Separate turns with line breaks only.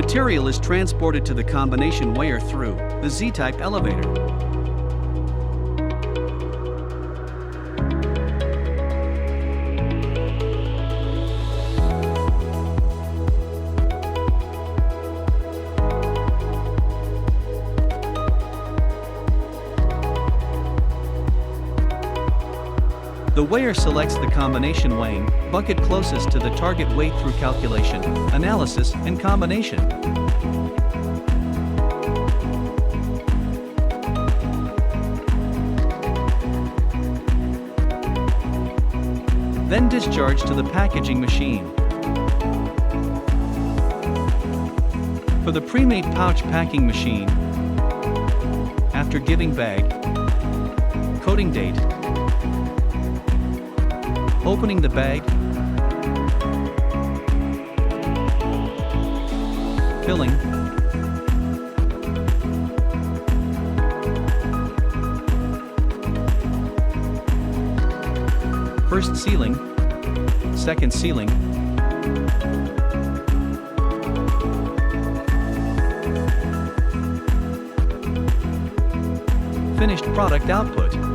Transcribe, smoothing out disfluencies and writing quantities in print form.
material is transported to the combination weigher through the Z-type elevator. The weigher selects the combination weighing bucket closest to the target weight through calculation, analysis, and combination. Then discharge to the packaging machine. For the pre-made pouch packing machine, after giving bag, coating date, opening the bag, filling, first sealing, second sealing, finished product output.